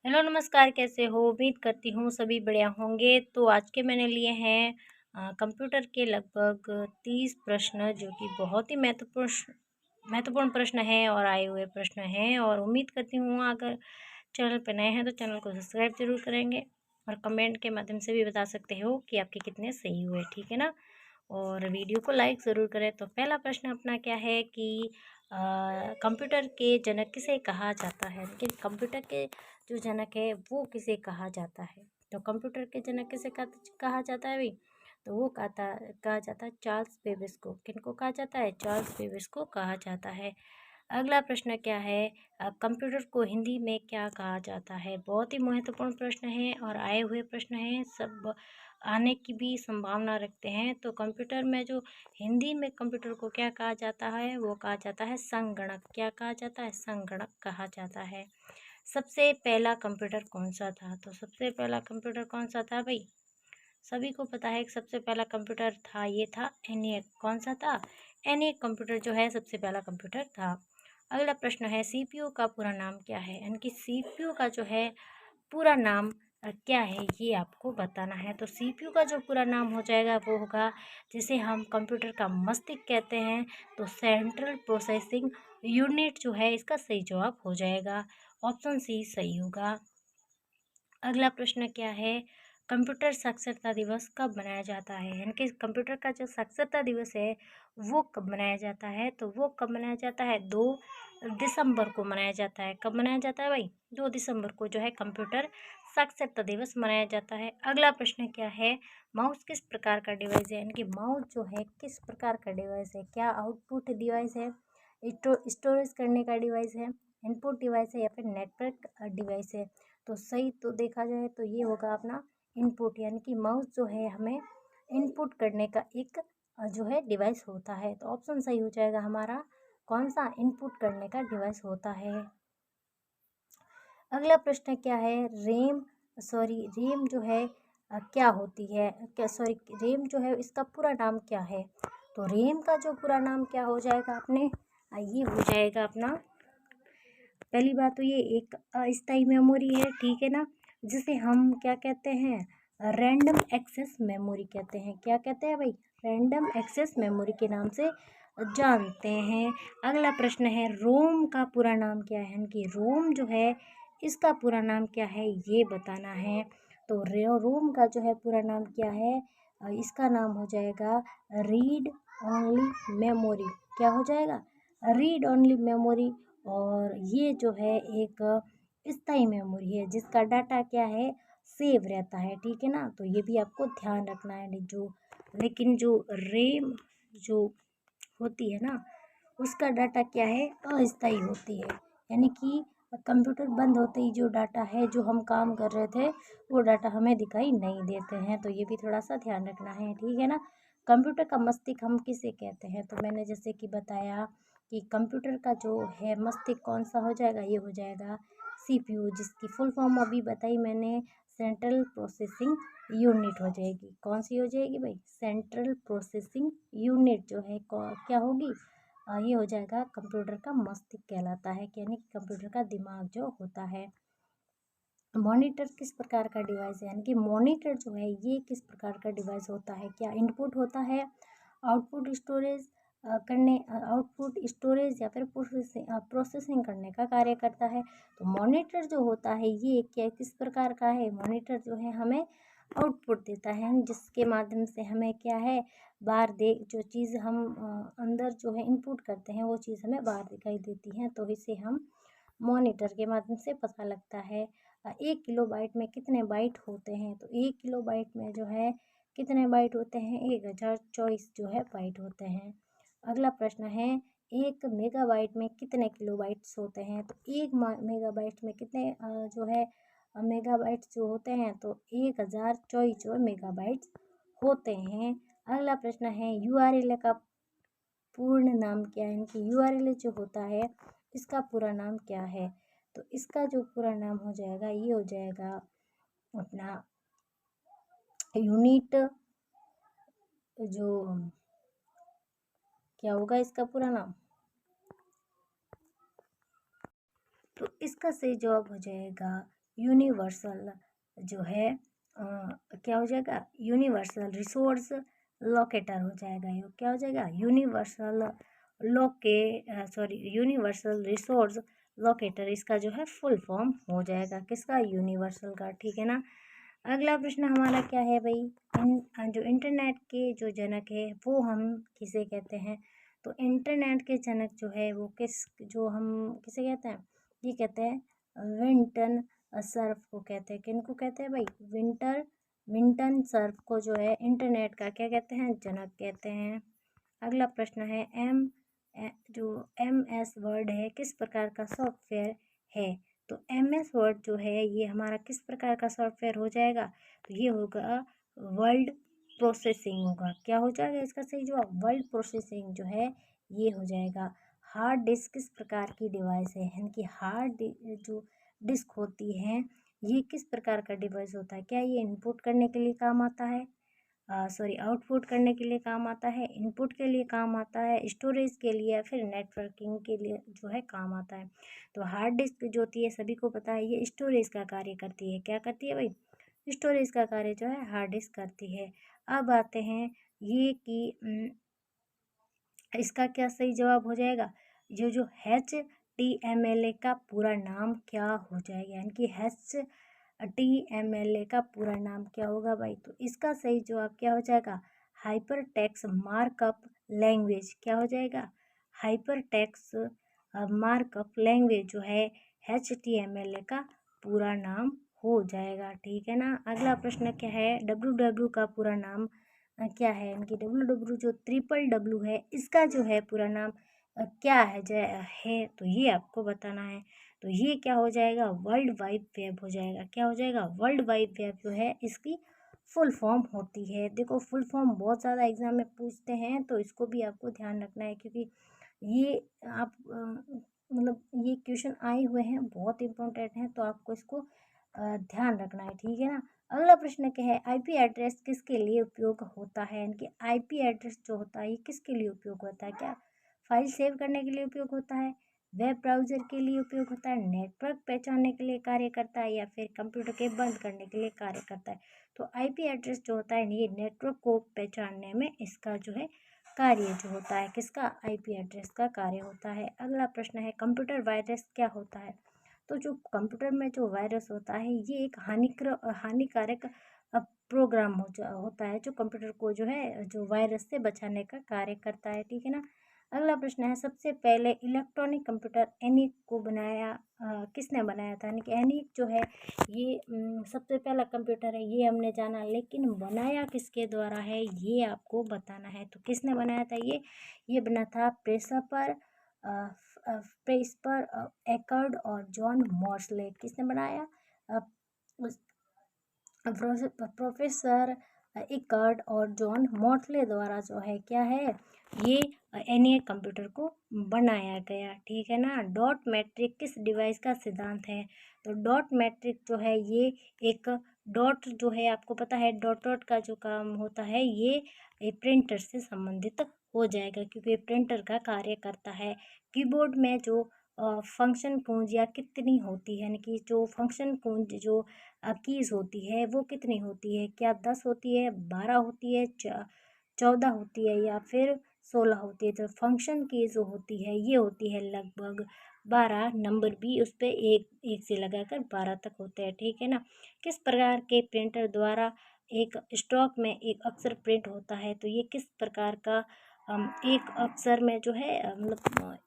Hello नमस्कार, कैसे हो? उम्मीद करती हूँ सभी बढ़िया होंगे। तो आज के मैंने लिए हैं कंप्यूटर के लगभग 30 प्रश्न, जो कि बहुत ही महत्वपूर्ण प्रश्न हैं और आए हुए प्रश्न हैं। और उम्मीद करती हूँ अगर चैनल पर नए हैं तो चैनल को सब्सक्राइब ज़रूर करेंगे और कमेंट के माध्यम से भी बता सकते हो कि आपके कितने सही हुए, ठीक है ना। और वीडियो को लाइक ज़रूर करें। तो पहला प्रश्न अपना क्या है कि कंप्यूटर के जनक किसे कहा जाता है, कि कंप्यूटर के जो जनक है वो किसे कहा जाता है। तो कंप्यूटर के जनक किसे कहा जाता है भाई? तो वो कहा जाता है चार्ल्स बेबेज को। किनको कहा जाता है? चार्ल्स बेबेज को कहा जाता है। अगला प्रश्न क्या है? कंप्यूटर को हिंदी में क्या कहा जाता है? बहुत ही महत्वपूर्ण प्रश्न है और आए हुए प्रश्न हैं, सब आने की भी संभावना रखते हैं। तो कंप्यूटर में जो हिंदी में कंप्यूटर को क्या कहा जाता है? वो कहा जाता है संगणक। क्या कहा जाता है? संगणक कहा जाता है। सबसे पहला कंप्यूटर कौन सा था? तो सबसे पहला कंप्यूटर कौन सा था भाई? सभी को पता है कि सबसे पहला कंप्यूटर था, ये था एनिएक। कौन सा था? एनिएक कंप्यूटर जो है सबसे पहला कंप्यूटर था। अगला प्रश्न है सीपीयू का पूरा नाम क्या है? यानी कि सीपीयू का जो है पूरा नाम क्या है, ये आपको बताना है। तो सीपीयू का जो पूरा नाम हो जाएगा वो होगा, जिसे हम कंप्यूटर का मस्तिष्क कहते हैं, तो सेंट्रल प्रोसेसिंग यूनिट जो है इसका सही जवाब हो जाएगा। ऑप्शन सी सही होगा। अगला प्रश्न क्या है? कंप्यूटर साक्षरता दिवस कब मनाया जाता है? यानी कि कंप्यूटर का जो साक्षरता दिवस है वो कब मनाया जाता है? तो वो कब मनाया जाता है? 2 दिसंबर को मनाया जाता है। कब मनाया जाता है भाई? 2 दिसंबर को जो है कंप्यूटर साक्षरता दिवस मनाया जाता है। अगला प्रश्न क्या है? माउस किस प्रकार का डिवाइस है? यानी कि माउस जो है किस प्रकार का डिवाइस है? क्या आउटपुट डिवाइस है, स्टोरेज करने का डिवाइस है, इनपुट डिवाइस है, या फिर नेटवर्क डिवाइस है? तो सही तो देखा जाए तो ये होगा अपना इनपुट। यानी कि माउस जो है हमें इनपुट करने का एक जो है डिवाइस होता है। तो ऑप्शन सही हो जाएगा हमारा, कौन सा? इनपुट करने का डिवाइस होता है। अगला प्रश्न क्या है? रेम जो है क्या होती है, क्या सॉरी रेम जो है इसका पूरा नाम क्या है? तो रेम का जो पूरा नाम क्या हो जाएगा अपने? ये हो जाएगा अपना, पहली बात तो ये एक अस्थायी मेमोरी है, ठीक है ना, जिसे हम क्या कहते हैं? रैंडम एक्सेस मेमोरी कहते हैं। क्या कहते हैं भाई? रैंडम एक्सेस मेमोरी के नाम से जानते हैं। अगला प्रश्न है रोम का पूरा नाम क्या है? यानी कि रोम जो है इसका पूरा नाम क्या है, ये बताना है। तो रोम का जो है पूरा नाम क्या है? इसका नाम हो जाएगा रीड ओनली मेमोरी। क्या हो जाएगा? Read only memory. और ये जो है एक स्थायी मेमोरी है जिसका डाटा क्या है? सेव रहता है, ठीक है ना। तो ये भी आपको ध्यान रखना है। लेकिन जो रैम जो होती है ना, उसका डाटा क्या है? अस्थायी होती है। यानी कि कंप्यूटर बंद होते ही जो डाटा है, जो हम काम कर रहे थे, वो डाटा हमें दिखाई नहीं देते हैं। तो ये भी थोड़ा सा ध्यान रखना है, ठीक है ना। कंप्यूटर का मस्तिष्क हम किसे कहते हैं? तो मैंने जैसे कि बताया कि कंप्यूटर का जो है मस्तिष्क कौन सा हो जाएगा? ये हो जाएगा सीपीयू, जिसकी फुल फॉर्म अभी बताई मैंने, सेंट्रल प्रोसेसिंग यूनिट हो जाएगी। कौन सी हो जाएगी भाई? सेंट्रल प्रोसेसिंग यूनिट जो है क्या होगी? ये हो जाएगा कंप्यूटर का मस्तिष्क कहलाता है, यानी कि कंप्यूटर का दिमाग जो होता है। मॉनिटर किस प्रकार का डिवाइस है? यानी कि मॉनिटर जो है ये किस प्रकार का डिवाइस होता है? क्या इनपुट होता है, आउटपुट स्टोरेज या फिर प्रोसेसिंग करने का कार्य करता है? तो मॉनिटर जो होता है ये क्या किस प्रकार का है? मॉनिटर जो है हमें आउटपुट देता है, जिसके माध्यम से हमें क्या है, बाहर जो चीज़ हम अंदर जो है इनपुट करते हैं वो चीज़ हमें बाहर दिखाई देती है। तो इसे हम मॉनिटर के माध्यम से पता लगता है। 1 किलोबाइट में कितने बाइट होते हैं? तो 1 किलोबाइट में जो है कितने बाइट होते हैं? 1024 जो है बाइट होते हैं। अगला प्रश्न है 1 मेगाबाइट में कितने किलोबाइट्स होते हैं? तो 1 मेगाबाइट में कितने जो है मेगाबाइट्स जो होते हैं? तो 1024 जो मेगाबाइट्स होते हैं। अगला प्रश्न है यूआरएल का पूर्ण नाम क्या है? इनकी यूआरएल जो होता है इसका पूरा नाम क्या है? तो इसका जो पूरा नाम हो जाएगा ये हो जाएगा अपना यूनिट, जो क्या होगा इसका पूरा नाम? तो इसका सही जवाब हो जाएगा यूनिवर्सल जो है क्या हो जाएगा, यूनिवर्सल रिसोर्स लोकेटर हो जाएगा। ये क्या हो जाएगा, यूनिवर्सल रिसोर्स लोकेटर, इसका जो है फुल फॉर्म हो जाएगा किसका, यूनिवर्सल का। ठीक है ना। अगला प्रश्न हमारा क्या है भाई, जो इंटरनेट के जो जनक है वो हम किसे कहते हैं। तो इंटरनेट के जनक जो है वो जो हम किसे कहते हैं, ये कहते हैं विंटन सर्फ को कहते हैं। किनको कहते हैं भाई, विंटन सर्फ को जो है इंटरनेट का क्या कहते हैं, जनक कहते हैं। अगला प्रश्न है जो MS वर्ड है किस प्रकार का सॉफ्टवेयर है। तो MS वर्ड जो है ये हमारा किस प्रकार का सॉफ्टवेयर हो जाएगा, तो ये होगा वर्ल्ड प्रोसेसिंग होगा। क्या हो जाएगा इसका सही जवाब, वर्ल्ड प्रोसेसिंग जो है ये हो जाएगा। हार्ड डिस्क किस प्रकार की डिवाइस है, यानी कि जो डिस्क होती है ये किस प्रकार का डिवाइस होता है। क्या ये इनपुट करने के लिए काम आता है, आउटपुट करने के लिए काम आता है, इनपुट के लिए काम आता है, स्टोरेज के लिए या फिर नेटवर्किंग के लिए जो है काम आता है। तो हार्ड डिस्क जो होती है सभी को पता है ये स्टोरेज का कार्य करती है। क्या करती है भाई, स्टोरेज का कार्य जो है हार्ड डिस्क करती है। अब आते हैं ये कि इसका क्या सही जवाब हो जाएगा, जो HTML का पूरा नाम क्या हो जाएगा, यानी कि HTML का पूरा नाम क्या होगा भाई। तो इसका सही जवाब क्या हो जाएगा, हाइपर टेक्स्ट मार्कअप लैंग्वेज। क्या हो जाएगा, हाइपर टेक्स्ट मार्कअप लैंग्वेज जो है HTML का पूरा नाम हो जाएगा। ठीक है ना। अगला प्रश्न क्या है, www का पूरा नाम क्या है, इनकी www जो WWW है इसका जो है पूरा नाम क्या है तो ये आपको बताना है। तो ये क्या हो जाएगा, वर्ल्ड वाइड वेब हो जाएगा। क्या हो जाएगा, वर्ल्ड वाइड वेब जो है इसकी फुल फॉर्म होती है। देखो फुल फॉर्म बहुत ज़्यादा एग्जाम में पूछते हैं तो इसको भी आपको ध्यान रखना है, क्योंकि ये आप मतलब ये क्वेश्चन आए हुए हैं, बहुत इंपॉर्टेंट हैं, तो आपको इसको ध्यान रखना है। ठीक है ना। अगला प्रश्न क्या है, IP एड्रेस किसके लिए उपयोग होता है, यानी कि IP एड्रेस जो होता है ये किसके लिए उपयोग होता है। क्या फाइल सेव करने के लिए उपयोग होता है, वेब ब्राउज़र के लिए उपयोग होता है, नेटवर्क पहचानने के लिए कार्य करता है, या फिर कंप्यूटर के बंद करने के लिए कार्य करता है। तो IP एड्रेस जो होता है ये नेटवर्क को पहचानने में इसका जो है कार्य जो होता है, किसका, IP एड्रेस का कार्य होता है। अगला प्रश्न है, कंप्यूटर वायरस क्या होता है। तो जो कंप्यूटर में जो वायरस होता है ये एक हानिकारक प्रोग्राम होता है जो कंप्यूटर को जो है जो वायरस से बचाने का कार्य करता है। ठीक है ना। अगला प्रश्न है, सबसे पहले इलेक्ट्रॉनिक कंप्यूटर ENIAC को किसने बनाया था, यानी कि ENIAC जो है ये सबसे पहला कंप्यूटर है ये हमने जाना, लेकिन बनाया किसके द्वारा है ये आपको बताना है। तो किसने बनाया था ये बना था प्रेस्पर एकर्ड और जॉन मॉर्सले। किसने बनाया, प्रोफेसर एकर्ड और जॉन मॉर्सले द्वारा जो है क्या है ये ENIAC कंप्यूटर को बनाया गया। ठीक है ना। डॉट मैट्रिक किस डिवाइस का सिद्धांत है। तो डॉट मैट्रिक जो है ये एक डॉट जो है आपको पता है डॉट डॉट का जो काम होता है ये प्रिंटर से संबंधित हो जाएगा, क्योंकि प्रिंटर का कार्य करता है। कीबोर्ड में जो फंक्शन कुंजियाँ कितनी होती है, यानी कि जो फंक्शन कुंज जो कीज़ होती है वो कितनी होती है, क्या 10 होती है, 12 होती है, 14 होती है, या फिर 16 होती है। तो फंक्शन की जो होती है ये होती है लगभग 12, नंबर भी उस पर एक एक से लगाकर 12 तक होते हैं। ठीक है ना। किस प्रकार के प्रिंटर द्वारा एक स्टॉक में एक अक्षर प्रिंट होता है। तो ये किस प्रकार का एक अक्षर में जो है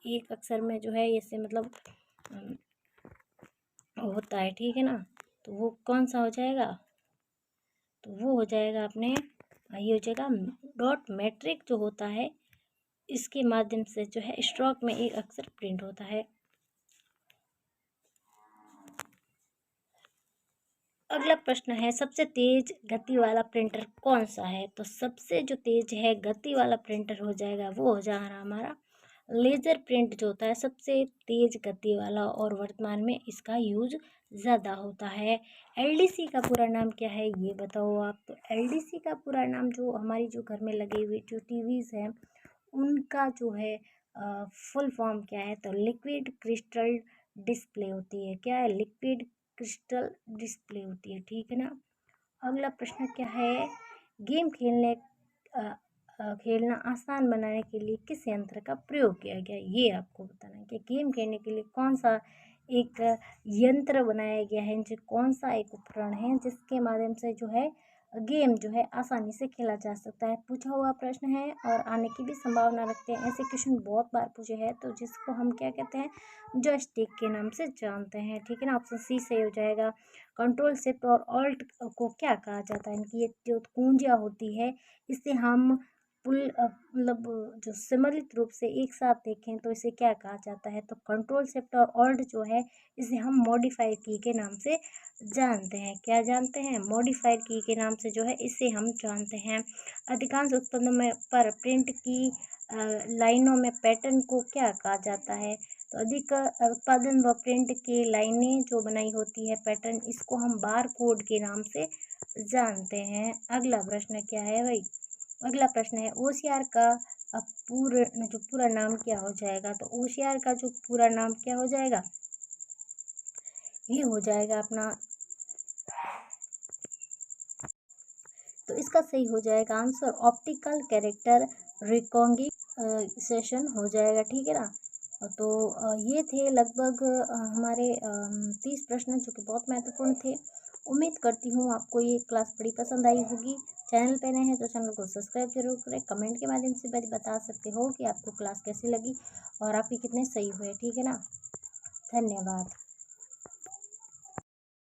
एक अक्षर में जो है ऐसे होता है। ठीक है ना। तो वो कौन सा हो जाएगा, तो वो हो जाएगा अपने ये हो जाएगा डॉट मैट्रिक जो होता है इसके माध्यम से जो है स्ट्रोक में एक अक्षर प्रिंट होता है। अगला प्रश्न है, सबसे तेज गति वाला प्रिंटर कौन सा है। तो सबसे जो तेज है गति वाला प्रिंटर हो जाएगा वो हो जाएगा हमारा लेज़र प्रिंट जो होता है सबसे तेज गति वाला, और वर्तमान में इसका यूज ज़्यादा होता है। LDC का पूरा नाम क्या है ये बताओ आप। तो LDC का पूरा नाम जो हमारी जो घर में लगे हुए जो TVs हैं उनका जो है फुल फॉर्म क्या है, तो लिक्विड क्रिस्टल डिस्प्ले होती है। क्या है, लिक्विड क्रिस्टल डिस्प्ले होती है, ठीक है ना। अगला प्रश्न क्या है, गेम खेलना आसान बनाने के लिए किस यंत्र का प्रयोग किया गया, ये आपको बताना है कि गेम खेलने के लिए कौन सा एक यंत्र बनाया गया है, जो कौन सा एक उपकरण है जिसके माध्यम से जो है गेम जो है आसानी से खेला जा सकता है। पूछा हुआ प्रश्न है और आने की भी संभावना रखते हैं, ऐसे क्वेश्चन बहुत बार पूछे हैं, तो जिसको हम क्या कहते हैं, जॉयस्टिक के नाम से जानते हैं, ठीक है ना। ऑप्शन सी सही हो जाएगा। कंट्रोल शिफ्ट और ऑल्ट को क्या कहा जाता है, इनकी ये जो कुंजियाँ होती है, इससे हम मतलब जो सम्मिलित रूप से एक साथ देखें तो इसे क्या कहा जाता है, तो कंट्रोल शिफ्ट और ऑल्ट जो है इसे हम मॉडिफायर की के नाम से जानते हैं। क्या जानते हैं, मॉडिफायर की के नाम से जो है इसे हम जानते हैं। अधिकांश उत्पादों में पर प्रिंट की लाइनों में पैटर्न को क्या कहा जाता है, तो अधिक उत्पादन व प्रिंट की लाइनें जो बनाई होती है पैटर्न, इसको हम बार कोड के नाम से जानते हैं। अगला प्रश्न क्या है भाई, अगला प्रश्न है ओसीआर का पूरा नाम क्या हो जाएगा, तो ओसीआर का जो पूरा नाम क्या हो जाएगा, ये हो जाएगा अपना, तो इसका सही हो जाएगा आंसर ऑप्टिकल कैरेक्टर रिकॉग्निशन हो जाएगा, ठीक है ना। तो ये थे लगभग हमारे 30 प्रश्न जो कि बहुत महत्वपूर्ण थे। उम्मीद करती हूँ आपको ये क्लास बड़ी पसंद आई होगी। चैनल पे नए हैं तो चैनल को सब्सक्राइब जरूर करें, कमेंट के माध्यम से बता सकते हो कि आपको क्लास कैसी लगी और आपके कितने सही हुए, ठीक है ना। धन्यवाद।